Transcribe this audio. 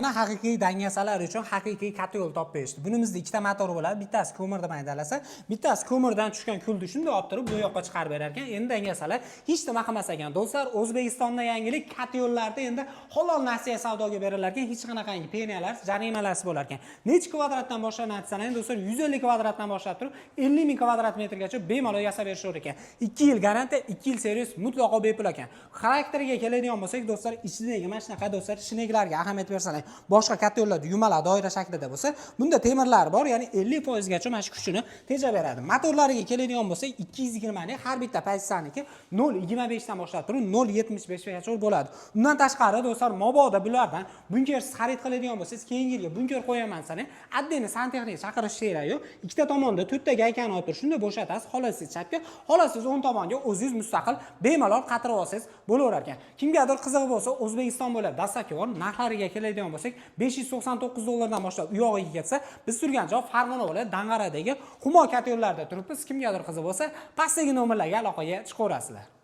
Mana haqiqiy dangasalar uchun haqiqiy katyol topib berishdi. Bunimizda ikkita motor bo'ladi. Bittasi ko'mirda maydalasa, bittasi ko'mirdan tushgan kulni shunday olib turib bu yoqqa chiqarib berar ekan. Endi dangasalar hech nima qilmas ekan. Do'stlar, O'zbekistonda yangilik katyollarda endi halol narsaga savdoga berilar ekan. Hech qanaqangi peniyalar, jarimalarsiz bo'lar ekan. Necha kvadratdan boshlanadi sanang do'stlar, 150 kvadratdan boshlab turib 50 ming kvadrat metrgacha bemalol yasab berishaver ekan. 2 yil garantiya, 2 yil servis mutlaqo bepul ekan. Xarakteriga keladigan bo'lsak, do'stlar, ichidagi mana shunaqa do'stlar, shineklarga ahamiyat bersanlar, boshqa katyollarda yumalar doira shaklida bo'lsa, bunda temirlar bor, ya'ni 50% gacha mana shu kuchini tejab beradi. Motorlariga keladigan bo'lsak, 220 ning har bitta pozitsiyaniki 0.25 dan boshlab turib 0.75 gacha bo'ladi. Undan tashqari do'stlar, mabodo bulardan bunkersiz xarid qiladigan bo'lsangiz, keyingi yilga bunker qo'yaman sanang, addini santexnik chaqirish kerak yo'q. Ikkita tomonda 4 ta gaykani olib turib, shunda bo'shatasiz, xolasiz chapga, xolasiz o'ng tomonga o'zingiz mustaqil bemalol qatirib olsangiz bo'laverar ekan. Kimgadir qiziq bo'lsa, O'zbekiston bo'ladi, dastlabki bor narxlariga keladigan bo'lsak, $599 boshlab u yog'iga ketsa, biz turgan joy Farg'ona viloyati Dang'aradagi Humo katyollarda turibmiz. Kimgadir qiziq bo'lsa, pastdagi nomerlarga aloqaga chiqaverasizlar.